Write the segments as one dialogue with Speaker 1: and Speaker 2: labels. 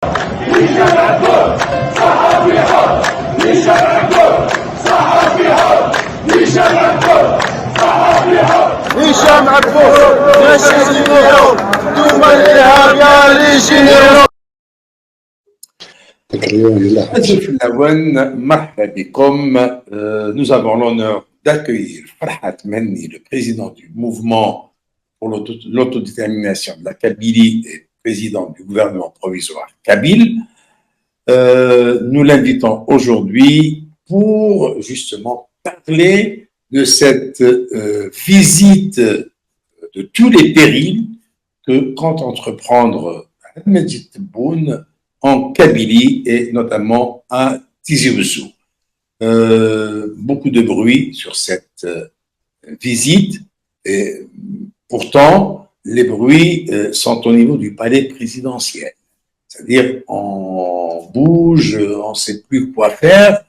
Speaker 1: هشام عبود ناشئ اليوم دوم الإرهاب لي جينيرو.
Speaker 2: Nous avons l'honneur d'accueillir Farhat Menni, le président du mouvement pour l'autodétermination de la Kabylie et président du gouvernement provisoire kabyle. Nous l'invitons aujourd'hui pour justement parler de cette visite de tous les périls que compte entreprendre Majid Tebboune en Kabylie et notamment à Tizi Ouzou. Beaucoup de bruit sur cette visite et pourtant les bruits sont au niveau du palais présidentiel. C'est-à-dire on bouge, on ne sait plus quoi faire.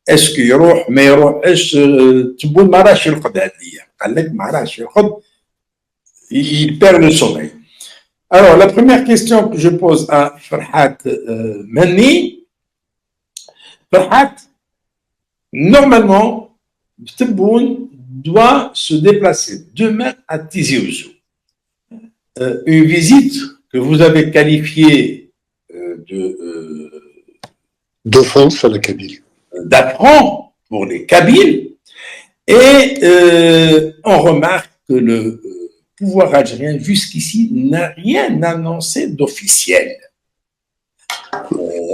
Speaker 2: est-ce qu'il يروح ما يروحش تبون ما راهش يرقد هذه قال لك ما راهش يرقد il perd le sommeil. Alors la première question que je pose à Farhat Menni, Farhat, normalement Tebboune doit se déplacer demain à Tizi Ouzou. Une visite que vous avez qualifiée
Speaker 3: d'offense à la Kabylie,
Speaker 2: d'affront pour les Kabyles, et on remarque que le pouvoir algérien jusqu'ici n'a rien annoncé d'officiel,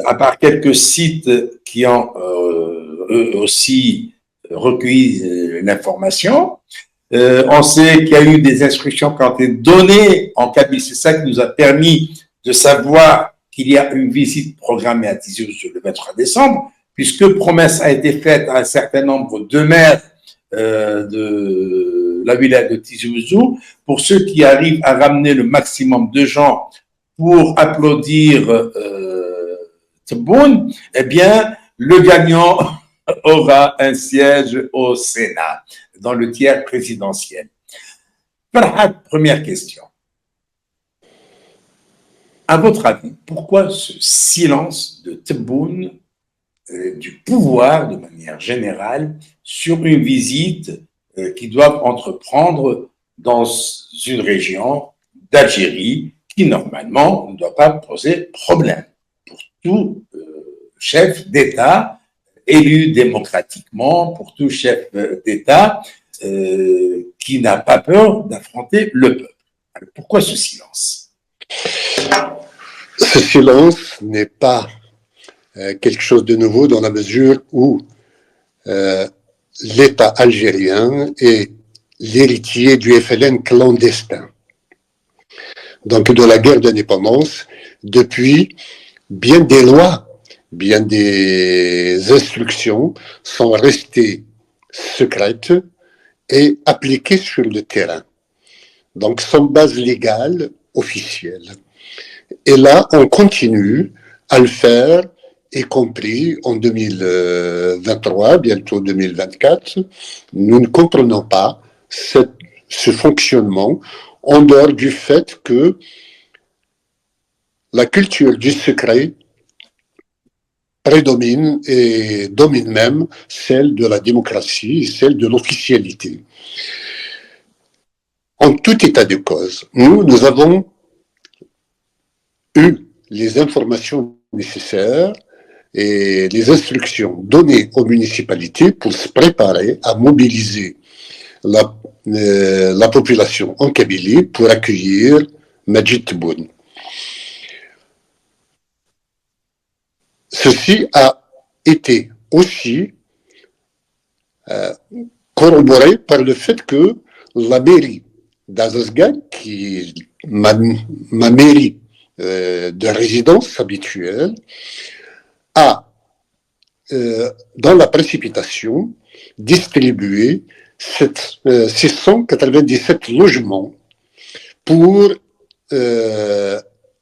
Speaker 2: à part quelques sites qui ont eux aussi recueilli l'information. On sait qu'il y a eu des instructions qui ont été données en Kabylie. C'est ça qui nous a permis de savoir qu'il y a une visite programmée à Tizi Ouzou le 23 décembre, puisque promesse a été faite à un certain nombre de maires de la wilaya de Tizi Ouzou, pour ceux qui arrivent à ramener le maximum de gens pour applaudir Tebboune, eh bien, le gagnant aura un siège au Sénat, dans le tiers présidentiel. Farhat, première question. À votre avis, pourquoi ce silence de Tebboune, du pouvoir de manière générale, sur une visite qu'ils doivent entreprendre dans une région d'Algérie qui, normalement, ne doit pas poser problème pour tout chef d'État élu démocratiquement, pour tout chef d'État qui n'a pas peur d'affronter le peuple. Alors, pourquoi ce silence?
Speaker 3: Ce silence n'est pas quelque chose de nouveau dans la mesure où l'État algérien est l'héritier du FLN clandestin, donc de la guerre d'indépendance, depuis bien des lois, bien des instructions sont restées secrètes et appliquées sur le terrain, donc sans base légale officielle. Et là, on continue à le faire, y compris en 2023, bientôt 2024. Nous ne comprenons pas ce fonctionnement en dehors du fait que la culture du secret prédomine et domine même celle de la démocratie, celle de l'officialité. En tout état de cause, nous avons eu les informations nécessaires et les instructions données aux municipalités pour se préparer à mobiliser la population en Kabylie pour accueillir Majid Tebboune. Ceci a été aussi corroboré par le fait que la mairie d'Azazgan, qui est ma mairie de résidence habituelle, a, dans la précipitation, distribué 697 logements pour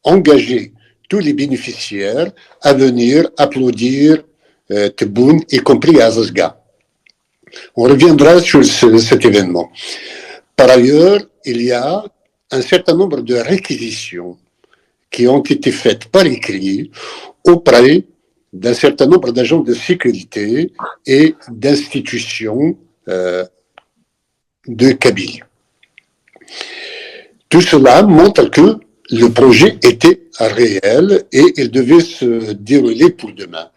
Speaker 3: engager tous les bénéficiaires à venir applaudir Tebboune, y compris à Azazga. On reviendra sur cet événement. Par ailleurs, il y a un certain nombre de réquisitions qui ont été faites par écrit auprès d'un certain nombre d'agents de sécurité et d'institutions de Kabylie. Tout cela montre que le projet était réel et il devait se dérouler pour demain.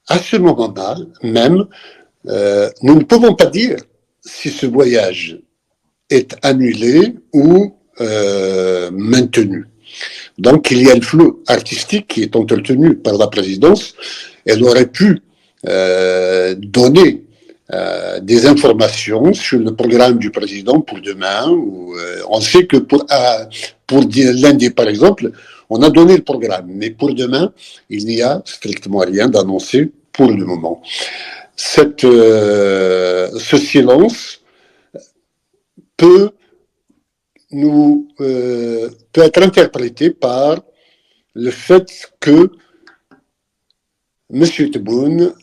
Speaker 3: À ce moment-là même, nous ne pouvons pas dire si ce voyage est annulé ou maintenu. Donc, il y a le flou artistique qui est entretenu par la présidence. Elle aurait pu donner des informations sur le programme du président pour demain. On sait que pour lundi, par exemple, on a donné le programme. Mais pour demain, il n'y a strictement rien d'annoncé pour le moment. Ce silence peut être interprété par le fait que M. Tebboune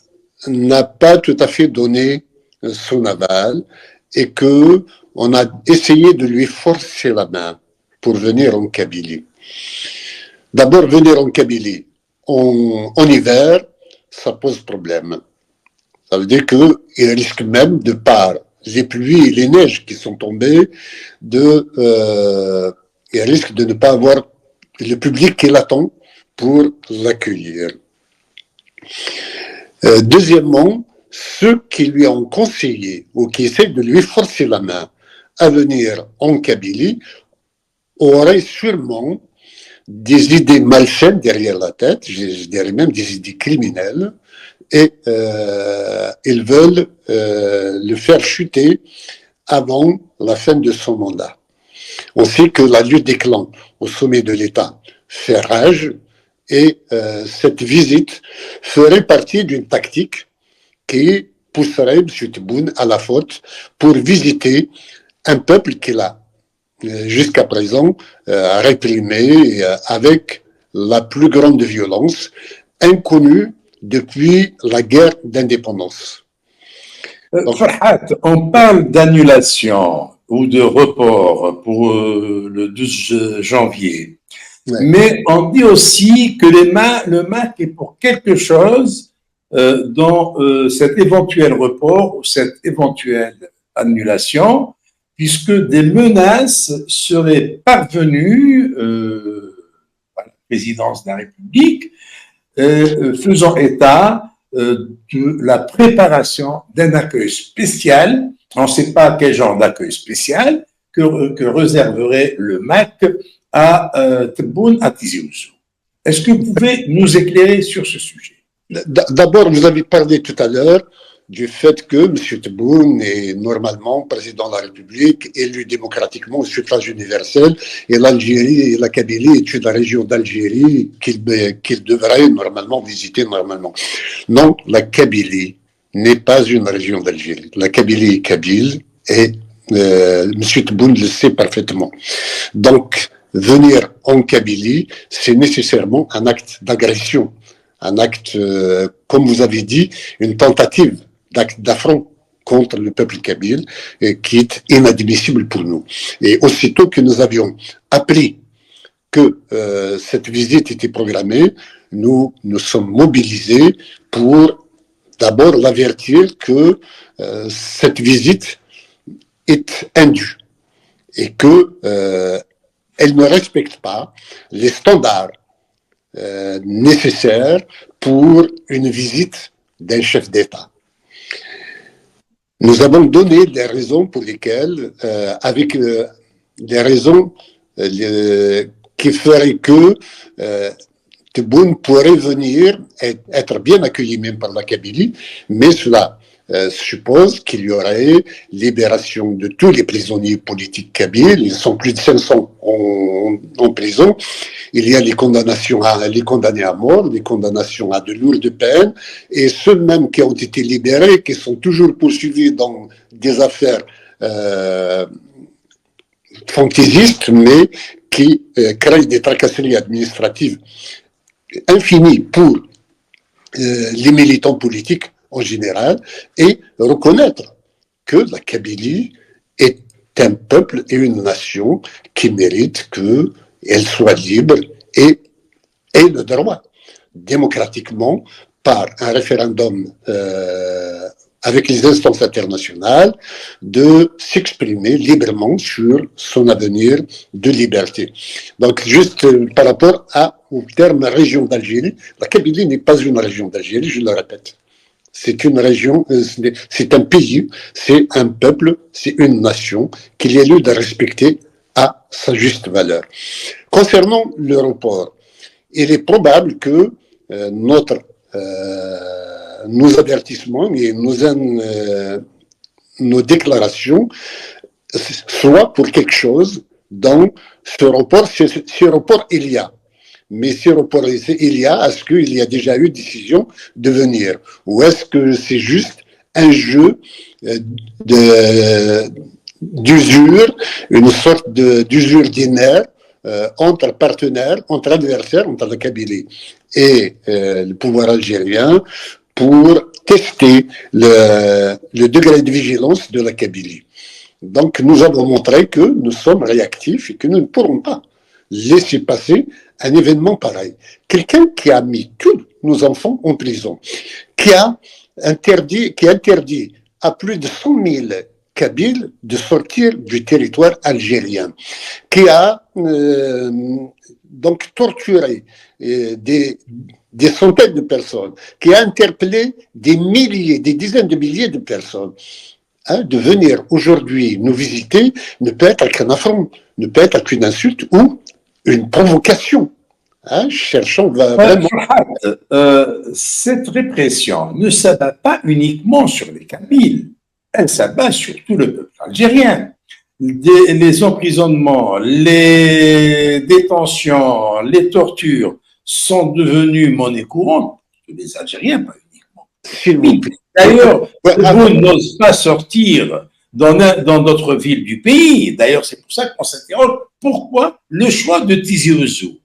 Speaker 3: n'a pas tout à fait donné son aval et qu'on a essayé de lui forcer la main pour venir en Kabylie. D'abord, venir en Kabylie en hiver, ça pose problème. Ça veut dire qu'il risque même, de par les pluies et les neiges qui sont tombées, il risque de ne pas avoir le public qui l'attend pour l'accueillir. Deuxièmement, ceux qui lui ont conseillé ou qui essaient de lui forcer la main à venir en Kabylie auraient sûrement des idées malsaines derrière la tête, je dirais même des idées criminelles, et ils veulent le faire chuter avant la fin de son mandat. On sait que la lutte des clans au sommet de l'État fait rage et cette visite ferait partie d'une tactique qui pousserait M. Tebboune à la faute pour visiter un peuple qu'il a jusqu'à présent réprimé avec la plus grande violence, inconnue depuis la guerre d'indépendance.
Speaker 2: Farhat, on parle d'annulation ou de report pour le 12 janvier. Ouais. Mais on dit aussi que le MAC est pour quelque chose dans cet éventuel report ou cette éventuelle annulation, puisque des menaces seraient parvenues à la présidence de la République, faisant état de la préparation d'un accueil spécial. On ne sait pas quel genre d'accueil spécial que réserverait le MAC à Tebboune à Tizi Ouzou. Est-ce que vous pouvez nous éclairer sur ce sujet?
Speaker 3: D'abord, vous avez parlé tout à l'heure du fait que M. Tebboune est normalement président de la République, élu démocratiquement au suffrage universel, et l'Algérie et la Kabylie est une région d'Algérie qu'il devrait normalement visiter normalement. Non, la Kabylie n'est pas une région d'Algérie. La Kabylie est kabyle et M. Tebboune le sait parfaitement. Donc, venir en Kabylie, c'est nécessairement un acte d'agression, un acte, comme vous avez dit, une tentative d'acte d'affront contre le peuple kabyle qui est inadmissible pour nous. Et aussitôt que nous avions appris que cette visite était programmée, nous nous sommes mobilisés pour d'abord l'avertir que cette visite est indue et que elle ne respecte pas les standards nécessaires pour une visite d'un chef d'État. Nous avons donné des raisons pour lesquelles, avec des raisons qui feraient que Tebboune pourrait venir et être bien accueilli même par la Kabylie, mais cela suppose qu'il y aurait libération de tous les prisonniers politiques kabyles. Ils sont plus de 500 en prison. Il y a les condamnés à mort, les condamnations à de lourdes peines, et ceux mêmes qui ont été libérés, qui sont toujours poursuivis dans des affaires fantaisistes, mais qui créent des tracasseries administratives infinies pour les militants politiques en général, et reconnaître que la Kabylie est un peuple et une nation qui méritent qu'elle soit libre et ait le droit, démocratiquement, par un référendum avec les instances internationales, de s'exprimer librement sur son avenir de liberté. Donc, juste par rapport au terme région d'Algérie, la Kabylie n'est pas une région d'Algérie, je le répète. C'est une région, c'est un pays, c'est un peuple, c'est une nation qu'il y a lieu de respecter à sa juste valeur. Concernant le report, il est probable que nos avertissements et nos déclarations soient pour quelque chose dans ce report. Ce report, il y a. Mais ce report, il y a, est-ce qu'il y a déjà eu décision de venir? Ou est-ce que c'est juste un jeu d'usure, une sorte d'usure des nerfs entre partenaires, entre adversaires, entre la Kabylie et le pouvoir algérien pour tester le degré de vigilance de la Kabylie. Donc, nous avons montré que nous sommes réactifs et que nous ne pourrons pas laisser passer un événement pareil. Quelqu'un qui a mis tous nos enfants en prison, qui interdit à plus de 100 000 Kabyles de sortir du territoire algérien, qui a donc torturé des centaines de personnes, qui a interpellé des dizaines de milliers de personnes. De venir aujourd'hui nous visiter ne peut être qu'un affront, ne peut être qu'une insulte ou une provocation. Cherchons vraiment.
Speaker 2: Cette répression ne s'abat pas uniquement sur les Kabyles, elle s'abat sur tout le peuple algérien. Les emprisonnements, les détentions, les tortures sont devenues monnaie courante pour les Algériens, pas uniquement. D'ailleurs, vous n'ose pas sortir dans d'autres villes du pays. D'ailleurs, c'est pour ça qu'on s'interroge pourquoi le choix de Tizi Ouzou.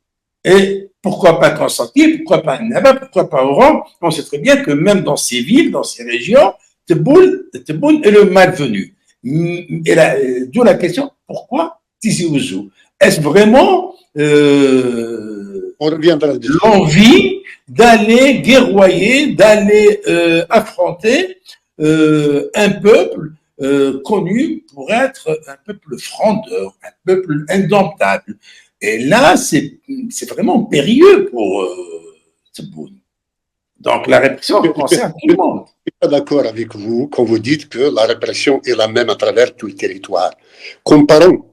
Speaker 2: Et pourquoi pas Constantine, pourquoi pas Annaba, pourquoi pas Oran? On sait très bien que même dans ces villes, dans ces régions, Tebboune est le malvenu. D'où la question, pourquoi Tizi Ouzou? Est-ce vraiment l'envie d'aller guerroyer, d'aller affronter un peuple connu pour être un peuple frondeur, un peuple indomptable? Et là, c'est vraiment périlleux pour Tebboune. Donc la répression concerne tout le monde.
Speaker 3: Je ne suis pas d'accord avec vous quand vous dites que la répression est la même à travers tout le territoire. Comparons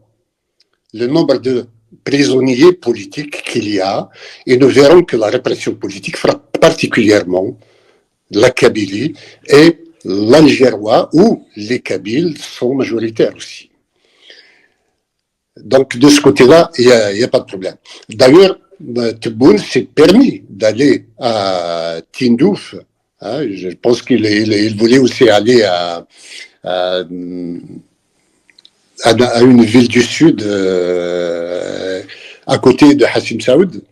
Speaker 3: le nombre de prisonniers politiques qu'il y a et nous verrons que la répression politique frappe particulièrement la Kabylie et l'Algérois où les Kabyles sont majoritaires aussi. Donc de ce côté-là, il n'y a pas de problème. D'ailleurs, Tebboune s'est permis d'aller à Tindouf. Je pense qu'il voulait aussi aller à une ville du sud à côté de Hassim Saoud.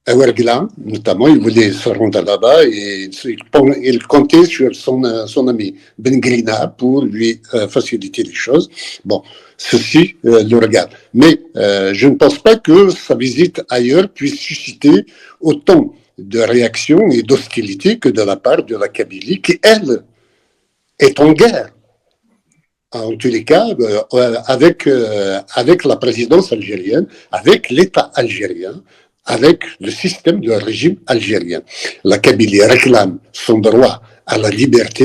Speaker 3: À Ouargla, notamment, il voulait se rendre là-bas et il comptait sur son ami Ben Grina pour lui faciliter les choses. Bon, ceci le regarde. Mais je ne pense pas que sa visite ailleurs puisse susciter autant de réactions et d'hostilité que de la part de la Kabylie, qui, elle, est en guerre. En tous les cas, avec la présidence algérienne, avec l'État algérien, avec le système du régime algérien. La Kabylie réclame son droit à la liberté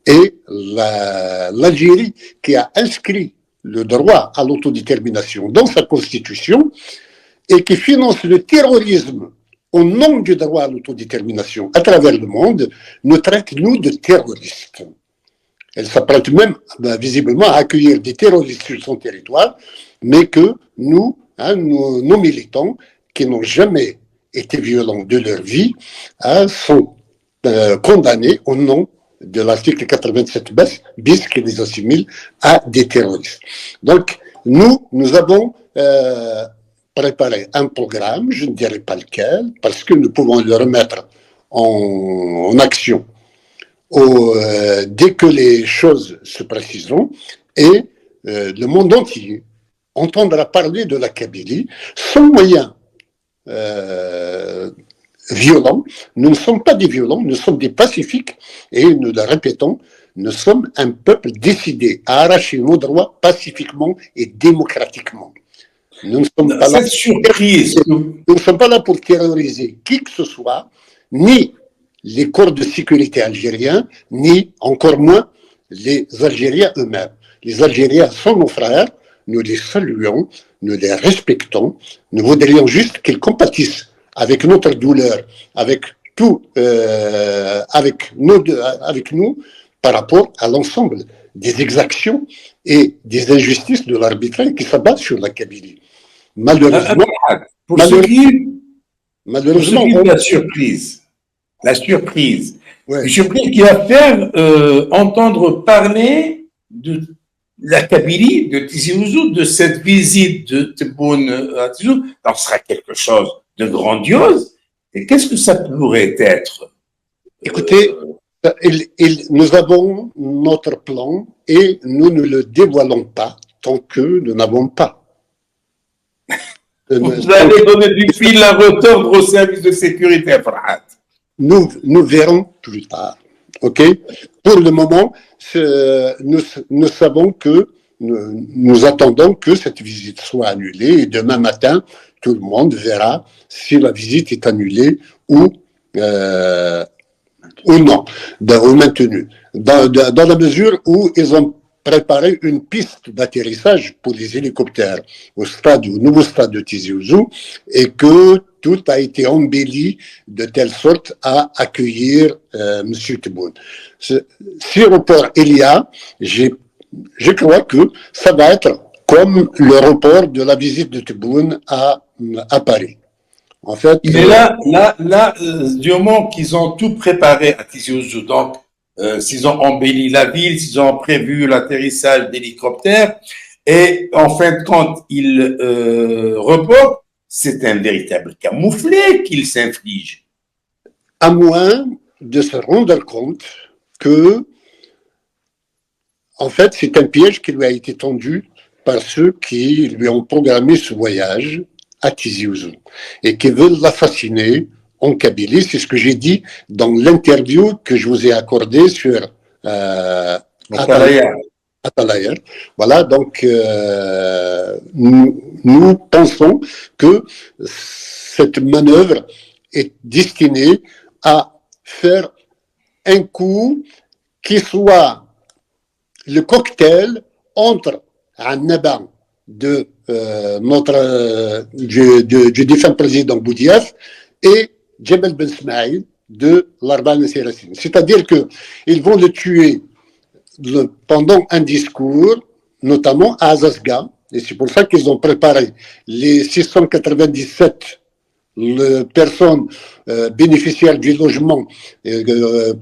Speaker 3: et l'Algérie qui a inscrit le droit à l'autodétermination dans sa constitution et qui finance le terrorisme au nom du droit à l'autodétermination à travers le monde, nous traite, nous, de terroristes. Elle s'apprête même, visiblement, à accueillir des terroristes sur son territoire, mais que nous, nos militants, qui n'ont jamais été violents de leur vie, sont condamnés au nom de l'article 87 bis qui les assimile à des terroristes. Donc, nous avons préparé un programme, je ne dirai pas lequel, parce que nous pouvons le remettre en action dès que les choses se préciseront, et le monde entier entendra parler de la Kabylie sans moyens violents. Nous ne sommes pas des violents, nous sommes des pacifiques et nous le répétons, nous sommes un peuple décidé à arracher nos droits pacifiquement et démocratiquement. Nous ne sommes pas là,
Speaker 2: Cette surprise,
Speaker 3: nous ne sommes pas là pour terroriser qui que ce soit, ni les corps de sécurité algériens, ni encore moins les Algériens eux-mêmes. Les Algériens sont nos frères, nous les saluons, nous les respectons, nous voudrions juste qu'ils compatissent avec notre douleur, avec tout, avec nous, par rapport à l'ensemble des exactions et des injustices de l'arbitraire qui s'abattent sur la Kabylie. Malheureusement,
Speaker 2: pour ce qui est de la surprise,
Speaker 3: ouais.
Speaker 2: une surprise qui va faire entendre parler de la Kabylie, de Tizi Ouzou, de cette visite de Tebboune à Tizi Ouzou, ça sera quelque chose de grandiose. Et qu'est-ce que ça pourrait être?
Speaker 3: Écoutez, nous avons notre plan et nous ne le dévoilons pas tant que nous n'avons pas.
Speaker 2: Vous allez donner du fil à retordre au service de sécurité, Farhat.
Speaker 3: Nous verrons plus tard. Ok. Pour le moment, nous savons que nous attendons que cette visite soit annulée et demain matin, tout le monde verra si la visite est annulée ou non, ou maintenue. Dans la mesure où ils ont préparé une piste d'atterrissage pour les hélicoptères au nouveau stade de Tizi Ouzou et que tout a été embelli de telle sorte à accueillir M. Tebboune. Si report il y a, je crois que ça va être comme le report de la visite de Tebboune à Paris. En fait,
Speaker 2: mais là, du moment qu'ils ont tout préparé à Tizi Ouzou, donc s'ils ont embelli la ville, s'ils ont prévu l'atterrissage d'hélicoptères, et en fin de compte, ils reportent, c'est un véritable camouflet qu'ils s'infligent.
Speaker 3: À moins de se rendre compte que, en fait, c'est un piège qui lui a été tendu par ceux qui lui ont programmé ce voyage à Tizi Ouzou et qui veulent l'assassiner en Kabylie. C'est ce que j'ai dit dans l'interview que je vous ai accordée sur Atalaya. Voilà, donc nous pensons que cette manœuvre est destinée à faire un coup qui soit le cocktail entre Annaba du défunt président Boudiaf et Djebel Ben Smaïl de l'Arban Sirassine. C'est-à-dire qu'ils vont le tuer pendant un discours, notamment à Azazga, et c'est pour ça qu'ils ont préparé les 697 personnes bénéficiaires du logement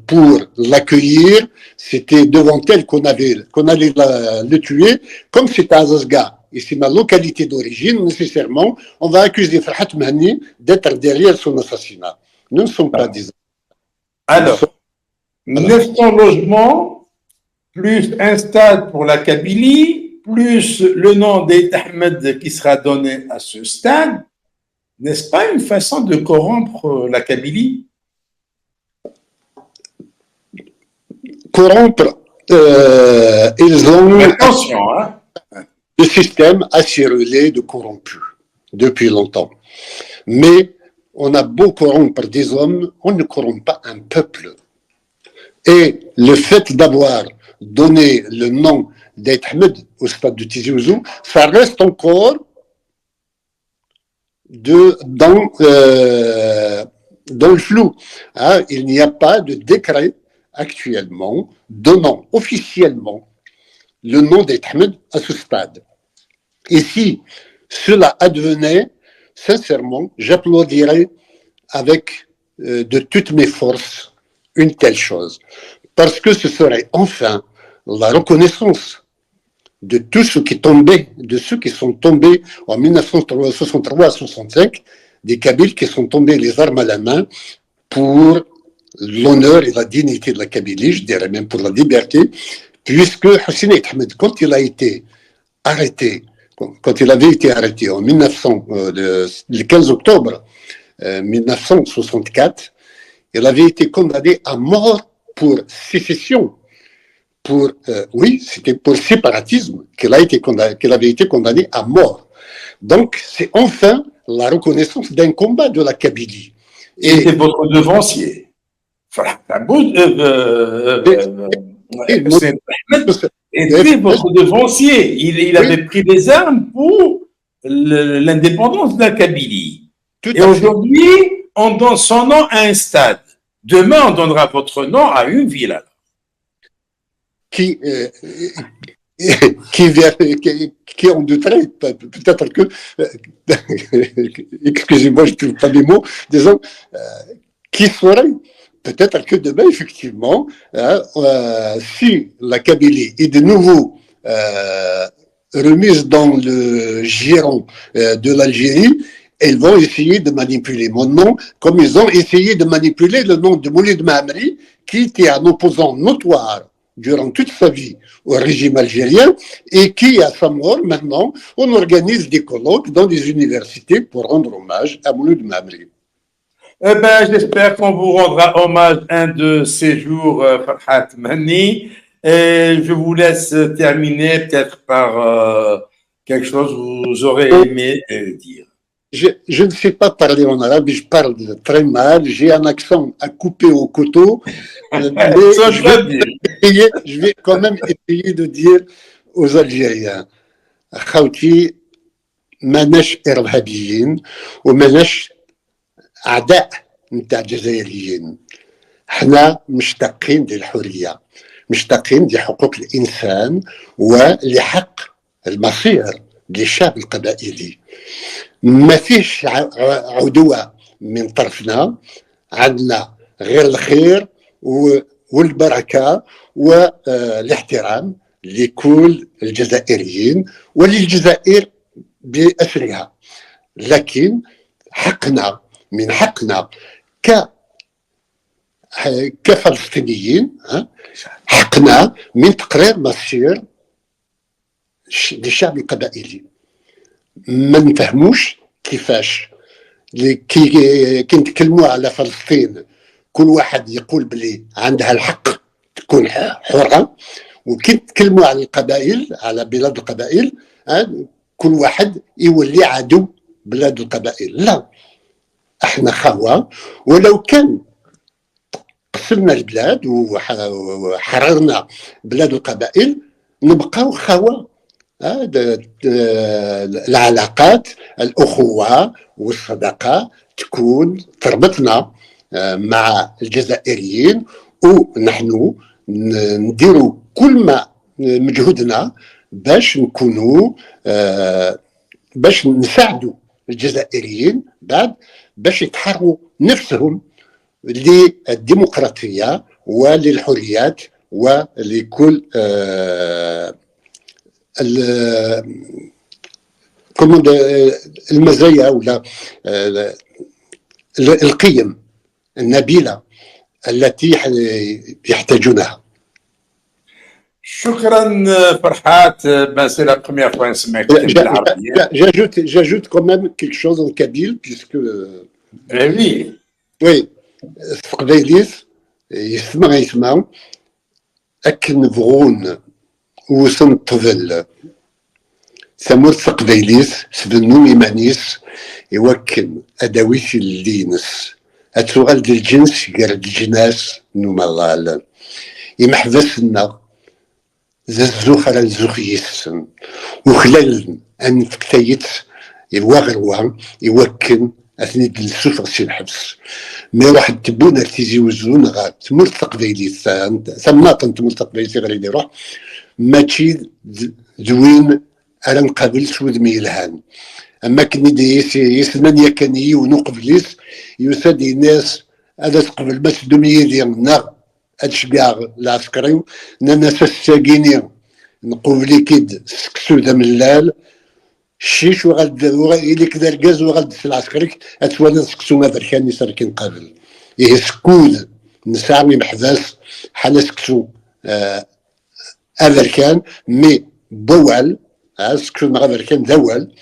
Speaker 3: pour l'accueillir. C'était devant elles qu'on allait le tuer, comme c'est à Azazga. Et c'est ma localité d'origine, nécessairement, on va accuser Farhat Mahni d'être derrière son assassinat. Nous ne sommes pas des...
Speaker 2: Alors, 900 logements, plus un stade pour la Kabylie, plus le nom d'Aït Ahmed qui sera donné à ce stade, n'est-ce pas une façon de corrompre la Kabylie?
Speaker 3: Corrompre, ils ont...
Speaker 2: Attention, hein?
Speaker 3: Le système a circulé de corrompus depuis longtemps. Mais on a beau corrompre des hommes, on ne corrompt pas un peuple. Et le fait d'avoir donné le nom d'Aït Ahmed au stade de Tizi Ouzou, ça reste encore dans le flou. Hein, il n'y a pas de décret actuellement donnant officiellement le nom d'Aït Ahmed à ce stade. Et si cela advenait, sincèrement, j'applaudirais avec de toutes mes forces une telle chose. Parce que ce serait enfin la reconnaissance de tous ceux qui tombaient, de ceux qui sont tombés en 1963 à 65, des Kabyles qui sont tombés les armes à la main pour l'honneur et la dignité de la Kabylie, je dirais même pour la liberté, puisque Hossein Ahmed, quand il a été arrêté, quand il avait été arrêté en 1900, le 15 octobre 1964, il avait été condamné à mort pour sécession. Oui, c'était pour séparatisme qu'il avait été condamné à mort. Donc, c'est enfin la reconnaissance d'un combat de la Kabylie.
Speaker 2: Et c'était votre devancier. Voilà. Était votre devancier. Il avait pris des armes pour l'indépendance de la Kabylie. Et aujourd'hui, on donne son nom à un stade. Demain, on donnera votre nom à une ville.
Speaker 3: Qui en douterait, peut-être que, excusez-moi, je ne trouve pas les mots, disons, qui saurait, peut-être que demain, effectivement, si la Kabylie est de nouveau remise dans le giron de l'Algérie, elles vont essayer de manipuler mon nom, comme ils ont essayé de manipuler le nom de Moulid Maamri, qui était un opposant notoire durant toute sa vie au régime algérien et qui, à sa mort, maintenant, on organise des colloques dans des universités pour rendre hommage à Moulid Maamri.
Speaker 2: Eh ben, j'espère qu'on vous rendra hommage un de ces jours, Farhat Mehni. Et je vous laisse terminer peut-être par quelque chose que vous aurez aimé dire.
Speaker 3: Je ne sais pas parler en arabe, je parle très mal, j'ai un accent à couper au couteau, mais je vais quand même essayer de dire aux Algériens, خاوتي ماناش إرهابيين وماناش أعداء نتاع الجزائريين، احنا مشتاقين للحرية، مشتاقين لحقوق الإنسان ولحق المصير للشعب القبائلي. ما فيش عدوى من طرفنا، عندنا غير الخير والبركة والاحترام لكل الجزائريين وللجزائر بأسرها. لكن حقنا من حقنا كفلسطينيين، حقنا من تقرير مصير للشعب القبائلي. ما نفهموش كيفاش كي نتكلموا على فلسطين كل واحد يقول بلي عندها الحق تكون حرة، وكي نتكلموا على القبائل، على بلاد القبائل، كل واحد يولي عدو بلاد القبائل. لا، احنا خاوة، ولو كان قسمنا البلاد وحررنا بلاد القبائل نبقاو خاوة. العلاقات، الأخوة والصداقة تكون تربطنا مع الجزائريين، ونحن نديروا كل ما مجهودنا باش نكونوا باش نساعدوا الجزائريين بعد باش يتحروا نفسهم للديمقراطية وللحريات ولكل المزايا ولا القيم النبيلة التي يحتاجونها.
Speaker 2: شكرا فرحات. C'est la première fois نسمعك بالعربية.
Speaker 3: J'ajoute quand même quelque chose en kabyle puisque
Speaker 2: oui.
Speaker 3: Oui, Sqbaylis يسمع أكن نبغون وسنطفل ثمور سقبيليس سبنو إيمانيس يوكن أداويش اللينس أتوغل دي الجنس يقرد الجناس نومالال يمحبسنا ذا الزوخر الزوخيس وخلال أن فكتايت الواغروا يوكن أثني السفر سي الحبس مي واحد تبونا تيزي وزون غا تمور تقبيليس ثماطن تمور تقبيليس غير يروح ماشي زوين أنا نقابل سود ميلهان. أما كني ديس يسمن يكني ونقبليس يسادي ناس هذا تقبل بس دمية ديالنا أتشبيع العسكري نانا ساكيني نقول كيد سكسو ذا ملال شيش وغاد إلي كذا الجاز وغاد في العسكري أتوانا سكسو ماذا كان يسركن قبل يه سكود نسامي محباس حنا سكسو امريكان مي بوال اسكو مع امريكان دوال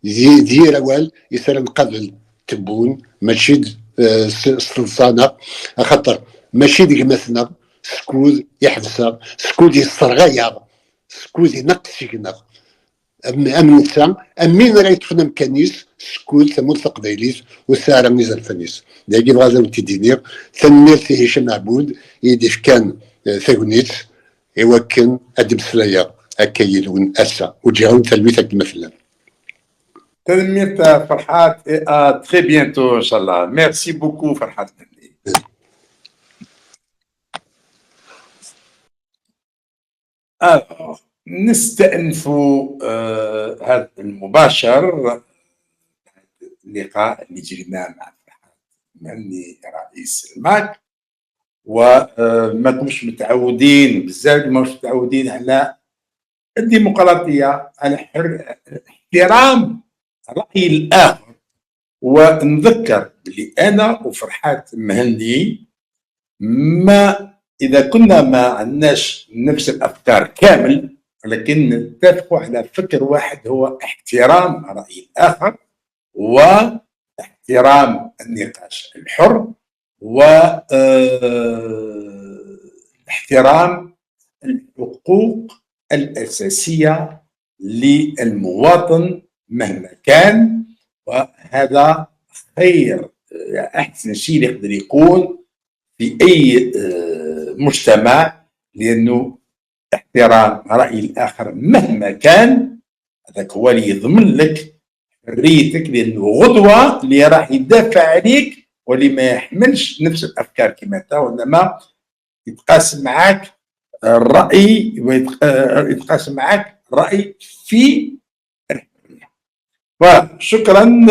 Speaker 3: دير وال يسال قبل تبون ماشي سلطانه خاطر ماشي ديك مثلا سكود يحبسها سكود يسترغيها سكود ينقص يكنا امنتها امين راه يتخدم كنيس سكود ثمود تقبيليس وساره ميزان فنيس داكي بغازا تيدينير ثمير هشام عبود يديش كان ثاغنيت يوكن ادم سلايا هكا يلون اسا وجاهم تلويثك مثلا.
Speaker 2: تنميت فرحات et à très bientôt inchallah. Merci beaucoup فرحات. Alors, نستأنف هذا المباشر اللقاء اللي جريناه مع فرحات مهني رئيس الماك، وما كنتش متعودين بزاف، ما كنتش متعودين على الديمقراطية، على احترام رأي الآخر. ونذكر بلي أنا وفرحات مهندي ما إذا كنا ما عندناش نفس الأفكار كامل، ولكن نتفق على فكر واحد هو احترام رأي الآخر واحترام النقاش الحر واحترام الحقوق الأساسية للمواطن مهما كان. وهذا خير أحسن شيء يقدر يكون في أي مجتمع، لأنه احترام رأي الآخر مهما كان هذاك هو اللي يضمن لك حريتك، لأنه غدوة اللي راح يدافع عليك واللي ما يحملش نفس الأفكار كما أنت، وإنما يتقاسم معك الرأي ويتقاسم معك رأي في الحرية. شكرا.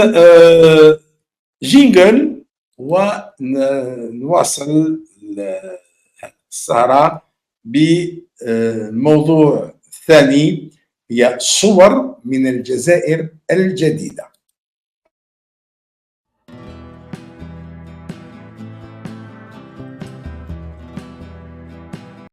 Speaker 2: جينجل ونواصل السهرة بالموضوع الثاني، هي صور من الجزائر الجديدة.